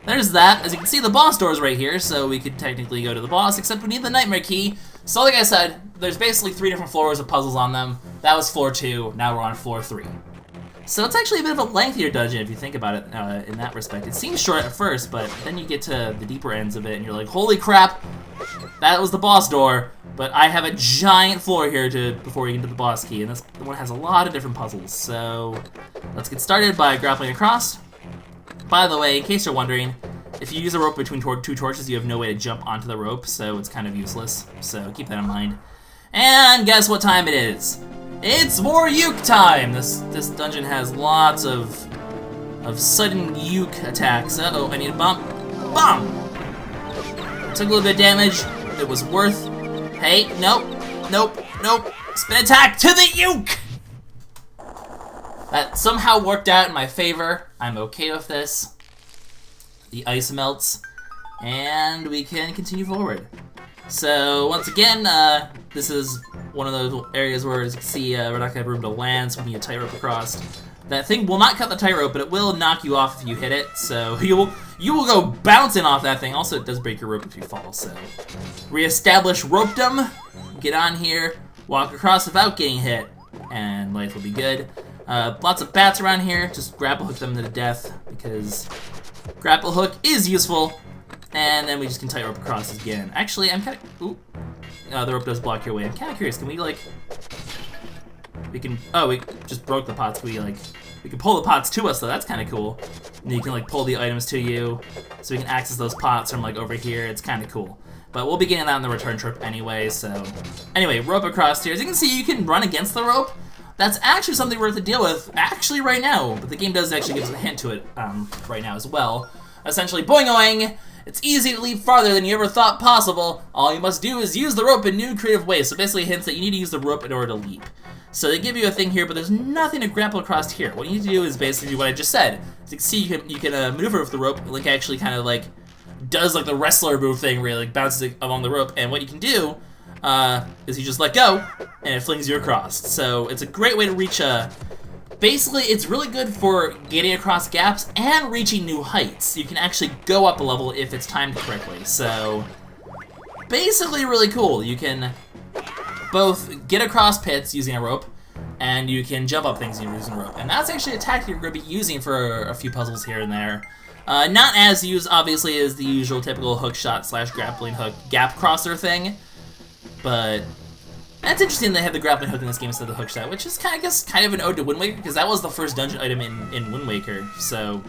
there's that. As you can see, the boss door is right here, so we could technically go to the boss, except we need the nightmare key. So like I said, there's basically 3 different floors with puzzles on them. That was floor 2, now we're on floor 3. So it's actually a bit of a lengthier dungeon if you think about it in that respect. It seems short at first, but then you get to the deeper ends of it and you're like, holy crap, that was the boss door, but I have a giant floor here before you get to the boss key, and this one has a lot of different puzzles. So let's get started by grappling across. By the way, in case you're wondering, if you use a rope between 2 torches, you have no way to jump onto the rope, so it's kind of useless. So keep that in mind. And guess what time it is? It's more uke time! This dungeon has lots of sudden uke attacks. Uh-oh, I need a bump. Bomb! Took a little bit of damage. It was worth... Hey, nope, nope, nope. Spin attack to the uke! That somehow worked out in my favor. I'm okay with this. The ice melts, and we can continue forward. So once again, this is one of those areas where, as you can see, we're not gonna have room to land, so we need a tightrope across. That thing will not cut the tightrope, but it will knock you off if you hit it. So you will go bouncing off that thing. Also, it does break your rope if you fall. So reestablish ropedom. Get on here, walk across without getting hit, and life will be good. Lots of bats around here. Just grapple hook them to death because grapple hook is useful. And then we just can tightrope across again. Actually, I'm kind of... Ooh. The rope does block your way. I'm kind of curious. Can we, like... We can... Oh, we just broke the pots. We can pull the pots to us, though. That's kind of cool. And you can, like, pull the items to you. So we can access those pots from, like, over here. It's kind of cool. But we'll be getting that on the return trip anyway, so... Anyway, rope across here. As you can see, you can run against the rope. That's actually something we're to deal with, actually, right now. But the game does actually give us a hint to it right now as well. Essentially, boing-oing! It's easy to leap farther than you ever thought possible. All you must do is use the rope in new creative ways. So basically hints that you need to use the rope in order to leap. So they give you a thing here, but there's nothing to grapple across here. What you need to do is basically do what I just said. As you can see, you can maneuver with the rope. Link actually kind of like does like the wrestler move thing where he like bounces along the rope. And what you can do is you just let go and it flings you across. So it's a great way to reach basically, it's really good for getting across gaps and reaching new heights. You can actually go up a level if it's timed correctly. So, basically really cool. You can both get across pits using a rope, and you can jump up things using a rope. And that's actually a tactic you're going to be using for a few puzzles here and there. Not as used, obviously, as the usual typical hook shot / grappling hook gap crosser thing, but... That's interesting they have the grappling hook in this game instead of the hook shot, which is kind of an ode to Wind Waker, because that was the first dungeon item in Wind Waker, so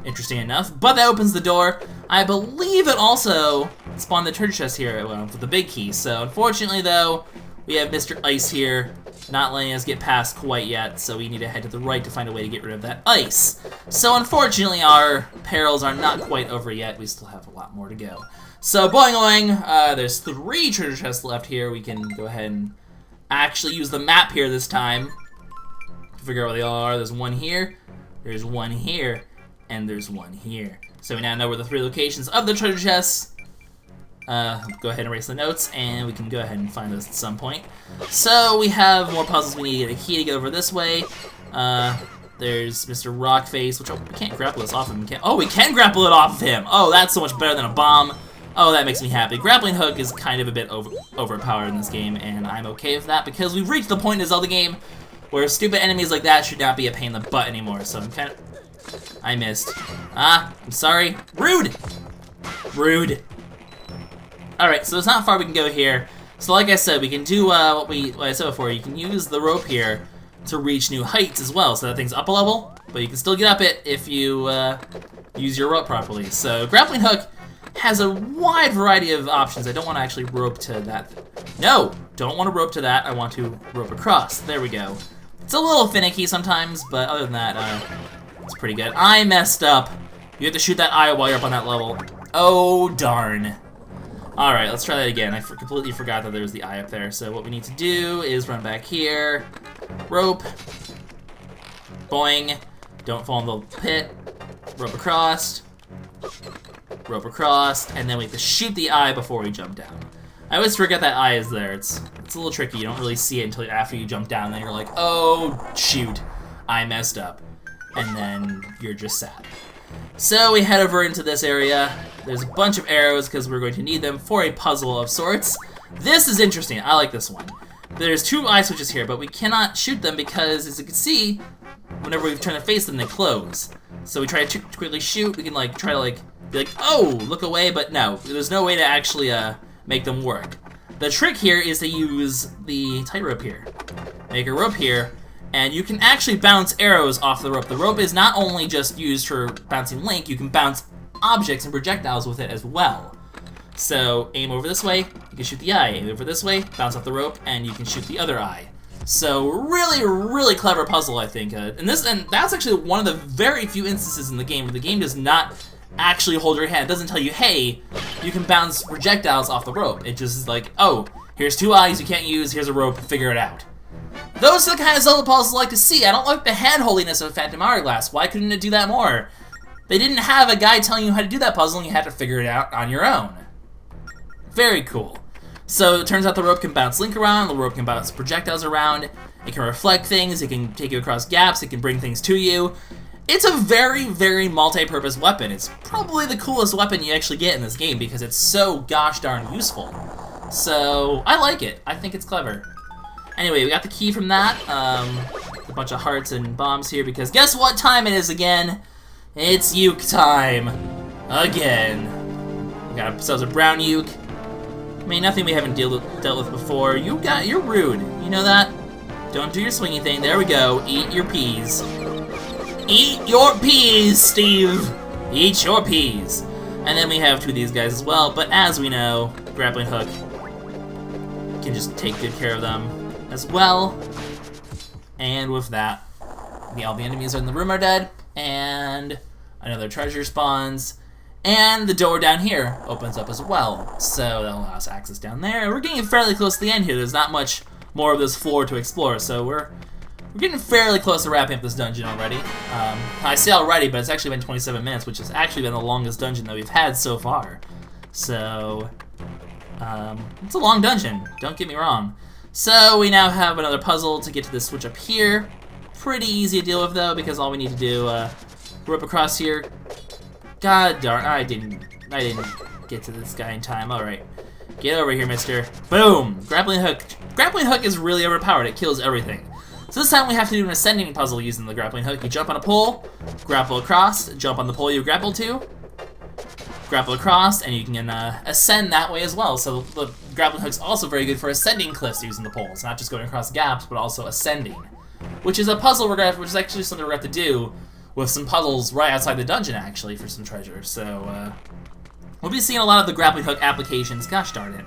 interesting enough. But that opens the door. I believe it also spawned the treasure chest here with the big key, so unfortunately though, we have Mr. Ice here, not letting us get past quite yet, so we need to head to the right to find a way to get rid of that ice. So unfortunately our perils are not quite over yet, we still have a lot more to go. So, boing-oing, there's 3 treasure chests left here. We can go ahead and actually use the map here this time to figure out where they all are. There's one here, there's one here, and there's one here. So we now know where the 3 locations of the treasure chests. Go ahead and erase the notes, and we can go ahead and find those at some point. So, we have more puzzles. We need to get a key to get over this way. There's Mr. Rockface, which we can't grapple this off him. Oh, we can grapple it off of him! Oh, that's so much better than a bomb. Oh, that makes me happy. Grappling Hook is kind of a bit overpowered in this game, and I'm okay with that because we've reached the point in the Zelda game where stupid enemies like that should not be a pain in the butt anymore, so I'm kind of... I missed. I'm sorry. Rude! Rude. Alright, so there's not far we can go here. So like I said, we can do what I said before. You can use the rope here to reach new heights as well, so that thing's up a level, but you can still get up it if you use your rope properly. So Grappling Hook has a wide variety of options. I don't want to actually rope to that. No! Don't want to rope to that. I want to rope across. There we go. It's a little finicky sometimes, but other than that, it's pretty good. I messed up. You have to shoot that eye while you're up on that level. Oh, darn. Alright, let's try that again. I completely forgot that there was the eye up there. So what we need to do is run back here. Rope. Boing. Don't fall in the pit. Rope across. Rope across, and then we have to shoot the eye before we jump down. I always forget that eye is there. It's a little tricky. You don't really see it until after you jump down, then you're like, oh, shoot, I messed up. And then you're just sad. So we head over into this area. There's a bunch of arrows because we're going to need them for a puzzle of sorts. This is interesting. I like this one. There's 2 eye switches here, but we cannot shoot them because, as you can see, whenever we turn to face them, they close. So we try to quickly shoot. We can like try to like be like, oh, look away, but no, there's no way to actually make them work. The trick here is to use the tightrope here. Make a rope here. And you can actually bounce arrows off the rope. The rope is not only just used for bouncing Link, you can bounce objects and projectiles with it as well. So aim over this way, you can shoot the eye. Aim over this way, bounce off the rope, and you can shoot the other eye. So really, really clever puzzle, I think. And that's actually one of the very few instances in the game where the game does not actually hold your hand. It doesn't tell you, hey, you can bounce projectiles off the rope. It just is like, oh, here's 2 eyes you can't use, here's a rope, figure it out. Those are the kind of Zelda puzzles I like to see. I don't like the hand-holdiness of Phantom Hourglass. Why couldn't it do that more? They didn't have a guy telling you how to do that puzzle and you had to figure it out on your own. Very cool. So it turns out the rope can bounce Link around, the rope can bounce projectiles around, it can reflect things, it can take you across gaps, it can bring things to you. It's a very, very multi-purpose weapon. It's probably the coolest weapon you actually get in this game because it's so gosh darn useful. So I like it. I think it's clever. Anyway, we got the key from that. A bunch of hearts and bombs here because guess what time it is again? It's Uke time. Again. We got ourselves a brown Uke. I mean, nothing we haven't dealt with before. You're rude. You know that? Don't do your swingy thing. There we go. Eat your peas. Eat your peas, Steve. Eat your peas. And then we have 2 of these guys as well. But as we know, Grappling Hook can just take good care of them as well. And with that, all the enemies in the room are dead, and another treasure spawns, and the door down here opens up as well. So that'll allow us access down there. We're getting fairly close to the end here. There's not much more of this floor to explore, so we're getting fairly close to wrapping up this dungeon already. I say already, but it's actually been 27 minutes, which has actually been the longest dungeon that we've had so far. So it's a long dungeon, don't get me wrong. So we now have another puzzle to get to this switch up here. Pretty easy to deal with though, because all we need to do, rope across here. God darn, I didn't get to this guy in time. Alright. Get over here, mister. Boom! Grappling Hook. Grappling Hook is really overpowered, it kills everything. So this time we have to do an ascending puzzle using the Grappling Hook. You jump on a pole, grapple across, jump on the pole you grapple to, grapple across, and you can ascend that way as well. So the Grappling Hook's also very good for ascending cliffs using the poles, not just going across gaps, but also ascending. Which is a puzzle which is actually something we're going to have to do with some puzzles right outside the dungeon, actually, for some treasure. So we'll be seeing a lot of the Grappling Hook applications. Gosh darn it.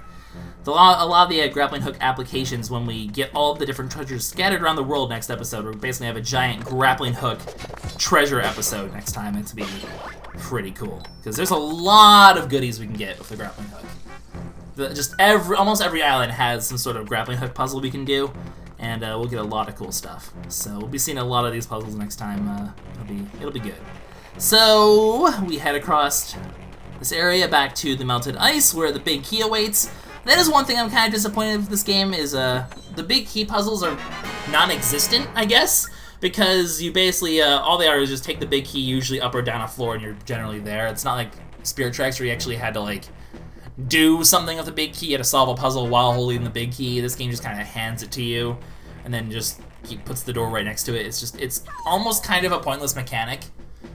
A lot of the Grappling Hook applications when we get all of the different treasures scattered around the world next episode. We'll basically have a giant Grappling Hook treasure episode next time. It's going to be pretty cool, because there's a lot of goodies we can get with the Grappling Hook. Almost every island has some sort of Grappling Hook puzzle we can do, and we'll get a lot of cool stuff. So we'll be seeing a lot of these puzzles next time. It'll be good. So we head across this area back to the melted ice where the big key awaits. That is one thing I'm kind of disappointed with this game is the big key puzzles are non-existent, I guess, because you basically all they are is just take the big key, usually up or down a floor, and you're generally there. It's not like Spirit Tracks where you actually had to like do something with the big key. You had to solve a puzzle while holding the big key. This game just kind of hands it to you, and then just puts the door right next to it. It's almost kind of a pointless mechanic,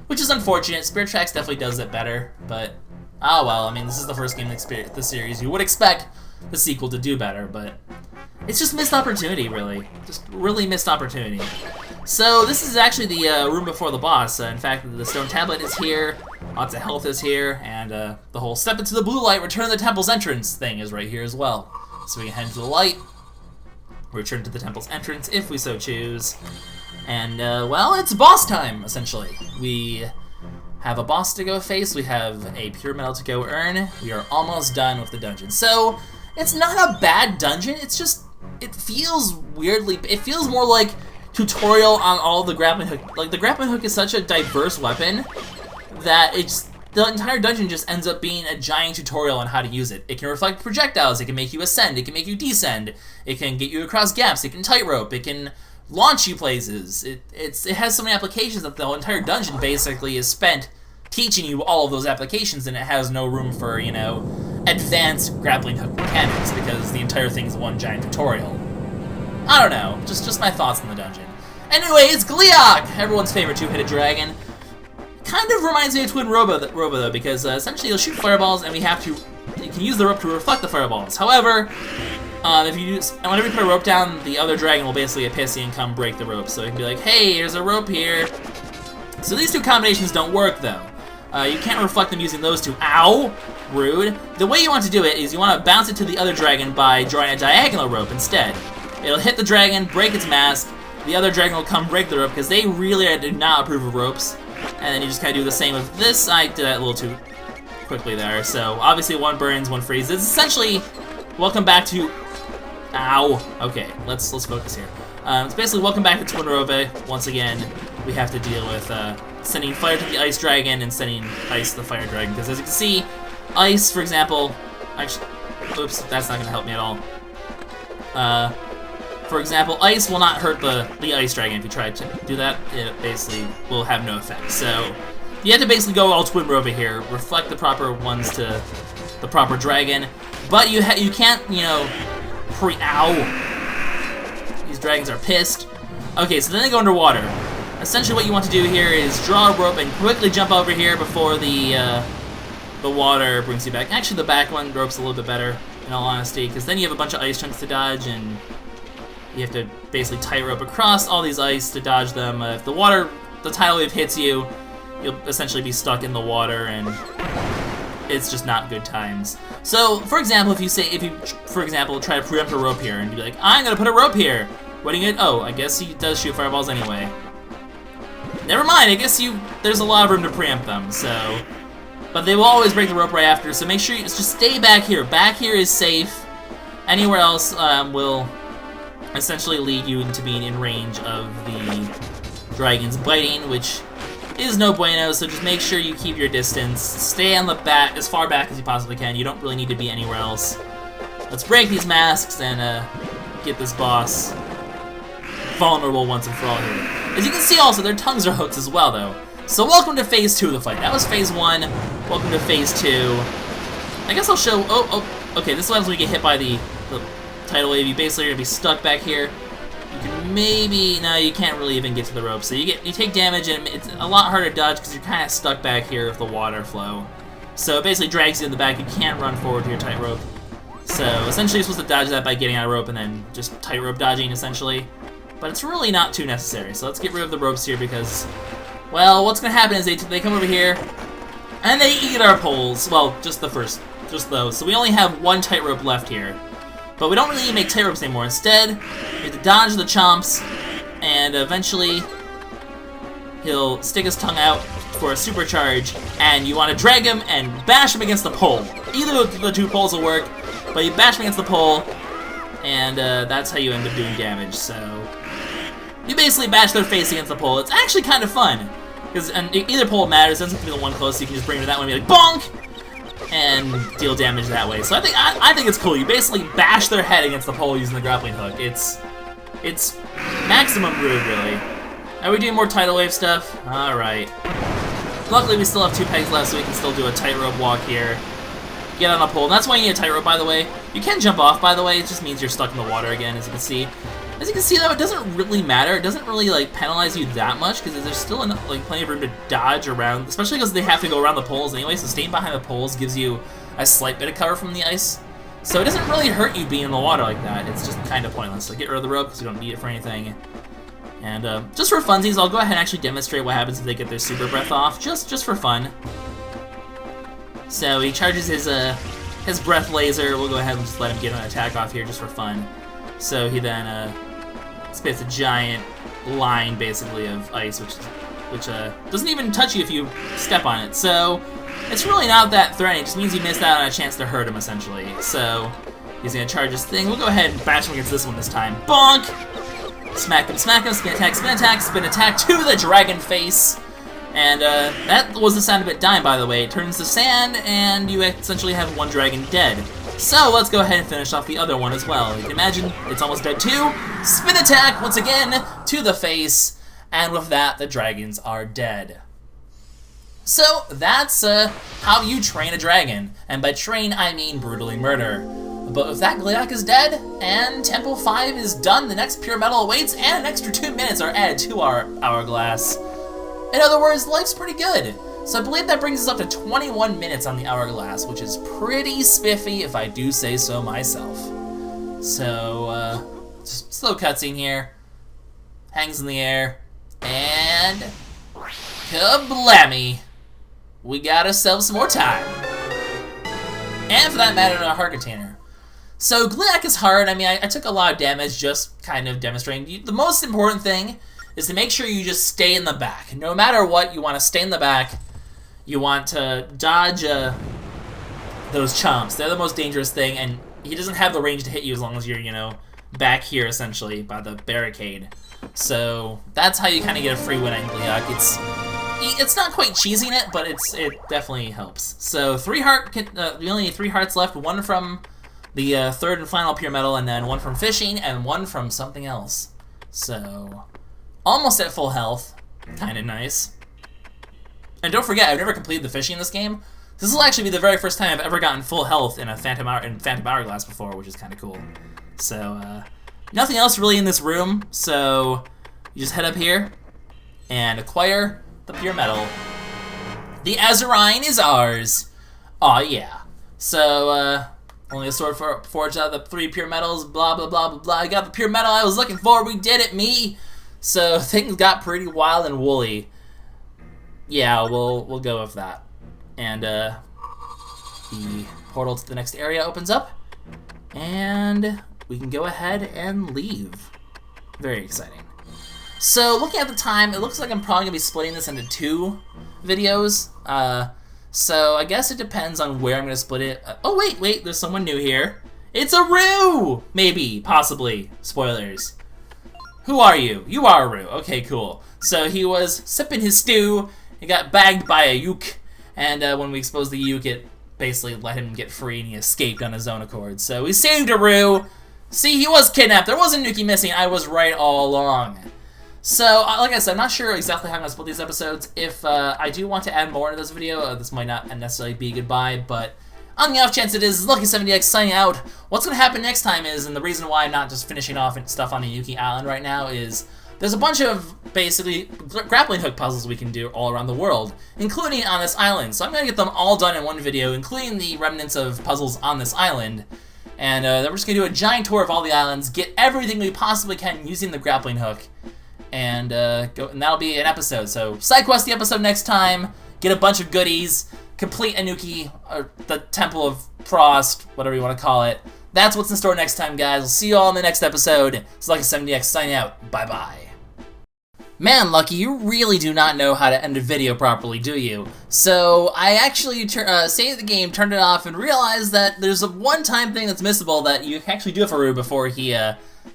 which is unfortunate. Spirit Tracks definitely does it better, but oh well. I mean, this is the first game in the series. You would expect the sequel to do better, but it's just missed opportunity, really. Just really missed opportunity. So this is actually the room before the boss. In fact, the stone tablet is here, lots of health is here, and the whole step into the blue light, return to the temple's entrance thing is right here as well. So we can head into the light, return to the temple's entrance if we so choose, and well, it's boss time, essentially. We have a boss to go face, we have a pure metal to go earn, we are almost done with the dungeon. So it's not a bad dungeon, it's just, it feels weirdly, it feels more like tutorial on all the Grappling Hook. Like, the Grappling Hook is such a diverse weapon that the entire dungeon just ends up being a giant tutorial on how to use it. It can reflect projectiles, it can make you ascend, it can make you descend, it can get you across gaps, it can tightrope, it can launch you places. It has so many applications that the entire dungeon basically is spent teaching you all of those applications, and it has no room for, you know, advanced grappling hook mechanics, because the entire thing's one giant tutorial. I don't know, just my thoughts on the dungeon. Anyway, it's Gleeok, everyone's favorite two-headed dragon. Kind of reminds me of Twin Robo though, because essentially you'll shoot fireballs, and you can use the rope to reflect the fireballs. However, whenever you put a rope down, the other dragon will basically get pissy and come break the rope. So it can be like, hey, there's a rope here. So these two combinations don't work though. You can't reflect them using those two. Ow! Rude. The way you want to do it is you want to bounce it to the other dragon by drawing a diagonal rope instead. It'll hit the dragon, break its mask, the other dragon will come break the rope, because they really do not approve of ropes. And then you just kind of do the same with this. I did that a little too quickly there. So obviously one burns, one freezes. It's essentially, welcome back to... Ow! Okay, let's focus here. It's basically welcome back to Twin Robe. Once again, we have to deal with sending fire to the ice dragon and sending ice to the fire dragon. Because as you can see, ice, for example... Actually, oops, that's not going to help me at all. For example, ice will not hurt the ice dragon. If you try to do that, it basically will have no effect. So you have to basically go all Twin Robe here, reflect the proper ones to the proper dragon, but you can't, you know, ow! These dragons are pissed. Okay, so then they go underwater. Essentially, what you want to do here is draw a rope and quickly jump over here before the water brings you back. Actually, the back one rope's a little bit better, in all honesty, because then you have a bunch of ice chunks to dodge, and you have to basically tightrope across all these ice to dodge them. If the tidal wave hits you, you'll essentially be stuck in the water, and it's just not good times. So, for example, if you try to preempt a rope here, and you'd be like, I'm gonna put a rope here. What are you gonna? Oh, I guess he does shoot fireballs anyway. Never mind. I guess there's a lot of room to preempt them. So, but they will always break the rope right after. So make sure you just stay back here. Back here is safe. Anywhere else will essentially lead you into being in range of the dragon's biting, which is no bueno, so just make sure you keep your distance. Stay on the back, as far back as you possibly can. You don't really need to be anywhere else. Let's break these masks and get this boss vulnerable once and for all here. As you can see also, their tongues are hooked as well, though. So welcome to Phase 2 of the fight. That was Phase 1. Welcome to Phase 2. I guess I'll show... okay, this is what happens when you get hit by the tidal wave. You basically are going to be stuck back here. You can maybe... No, you can't really even get to the rope. So you take damage, and it's a lot harder to dodge because you're kind of stuck back here with the water flow. So it basically drags you in the back. You can't run forward to your tightrope. So essentially you're supposed to dodge that by getting out of rope and then just tightrope dodging, essentially. But it's really not too necessary. So let's get rid of the ropes here because... Well, what's going to happen is they come over here, and they eat our poles. Well, just those. So we only have one tightrope left here. But we don't really make tightropes anymore. Instead, we have to dodge the chomps, and eventually he'll stick his tongue out for a supercharge, and you want to drag him and bash him against the pole. Either of the two poles will work, but you bash him against the pole, and that's how you end up doing damage. So you basically bash their face against the pole. It's actually kind of fun, because either pole matters. It doesn't have to be the one close. You can just bring it to that one and be like bonk, and deal damage that way. So I think it's cool. You basically bash their head against the pole using the grappling hook. It's maximum rude, really. Are we doing more tidal wave stuff? All right. Luckily, we still have 2 pegs left, so we can still do a tightrope walk here. Get on a pole. And that's why you need a tightrope, by the way. You can jump off, by the way. It just means you're stuck in the water again, as you can see. As you can see, though, it doesn't really matter. It doesn't really, like, penalize you that much, because there's still enough, like, plenty of room to dodge around, especially because they have to go around the poles anyway, so staying behind the poles gives you a slight bit of cover from the ice. So it doesn't really hurt you being in the water like that. It's just kind of pointless. So get rid of the rope, because you don't need it for anything. And just for funsies, I'll go ahead and actually demonstrate what happens if they get their super breath off, just for fun. So he charges his breath laser. We'll go ahead and just let him get an attack off here just for fun. So he then spits a giant line, basically, of ice, which doesn't even touch you if you step on it. So it's really not that threatening. It just means you missed out on a chance to hurt him, essentially. So he's going to charge his thing. We'll go ahead and bash him against this one this time. Bonk! Smack him, spin attack, spin attack, spin attack to the dragon face. And that was the sound of it dying, by the way. It turns to sand, and you essentially have one dragon dead. So let's go ahead and finish off the other one as well. You can imagine it's almost dead too. Spin attack once again to the face, and with that, the dragons are dead. So that's how you train a dragon, and by train I mean brutally murder. But with that, Gliok is dead, and Temple 5 is done. The next pure metal awaits, and an extra 2 minutes are added to our hourglass. In other words, life's pretty good. So I believe that brings us up to 21 minutes on the hourglass, which is pretty spiffy if I do say so myself. So, just slow cutscene here. Hangs in the air, and kablammy! We got ourselves some more time. And for that matter, a heart container. So Gliok is hard. I mean, I took a lot of damage just kind of demonstrating. The most important thing is to make sure you just stay in the back. No matter what, you want to stay in the back. You want to dodge those chomps. They're the most dangerous thing, and he doesn't have the range to hit you as long as you're, you know, back here, essentially, by the barricade. So that's how you kind of get a free win on Gliok. It's not quite cheesing it, but it definitely helps. So we only need 3 hearts left, 1 from the third and final pure metal, and then 1 from fishing, and 1 from something else. So almost at full health, kind of nice. And don't forget, I've never completed the fishing in this game. This will actually be the very first time I've ever gotten full health in a Phantom Hourglass before, which is kind of cool. So nothing else really in this room, so you just head up here and acquire the pure metal. The Azurite is ours. Aw, yeah. So, only a sword forged out of the 3 pure metals, blah, blah, blah, blah, blah. I got the pure metal I was looking for. We did it, me. So, things got pretty wild and woolly. Yeah, we'll go with that. And, the portal to the next area opens up. And we can go ahead and leave. Very exciting. So, looking at the time, it looks like I'm probably going to be splitting this into 2 videos. So, I guess it depends on where I'm going to split it. Oh, wait, there's someone new here. It's a Roo! Maybe, possibly. Spoilers. Who are you? You are a Roo. Okay, cool. So, he was sipping his stew. He got bagged by a Yuke. And when we exposed the Yuke, it basically let him get free, and he escaped on his own accord. So, we saved a Roo. See, he was kidnapped. There wasn't Nuki missing. I was right all along. So, like I said, I'm not sure exactly how I'm going to split these episodes. If I do want to add more to this video, this might not necessarily be goodbye, but on the off chance it is, LuckySevenDX signing out. What's going to happen next time is, and the reason why I'm not just finishing off stuff on the Yuki Island right now is, there's a bunch of, basically, grappling hook puzzles we can do all around the world, including on this island. So I'm going to get them all done in one video, including the remnants of puzzles on this island. And then we're just going to do a giant tour of all the islands, get everything we possibly can using the grappling hook. And that'll be an episode. So side quest the episode next time. Get a bunch of goodies. Complete Anuki, or the Temple of Frost, whatever you want to call it. That's what's in store next time, guys. We'll see you all in the next episode. It's LuckySevenDX signing out. Bye bye. Man, Lucky, you really do not know how to end a video properly, do you? So I actually saved the game, turned it off, and realized that there's a one-time thing that's missable that you actually do for Roo before he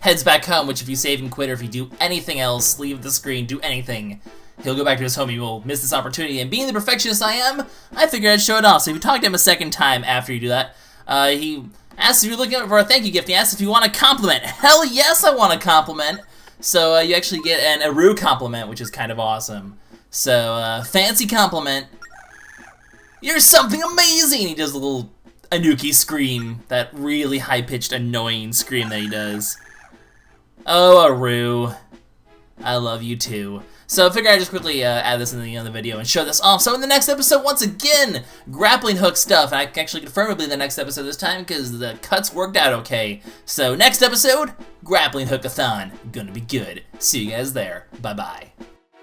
heads back home, which if you save and quit, or if you do anything else, leave the screen, do anything, he'll go back to his home. You will miss this opportunity. And being the perfectionist I am, I figured I'd show it off. So if you talk to him a second time after you do that, he asks if you're looking for a thank you gift. He asks if you want a compliment. Hell yes, I want a compliment. So you actually get an Aru compliment, which is kind of awesome. So fancy compliment. You're something amazing. He does a little Anuki scream, that really high-pitched, annoying scream that he does. Oh, Aru. I love you too. So I figured I'd just quickly add this in the end of the video and show this off. So in the next episode, once again, grappling hook stuff. And I can actually confirm it'll be the next episode this time because the cuts worked out okay. So next episode, grappling hook-a-thon. Gonna be good. See you guys there. Bye-bye.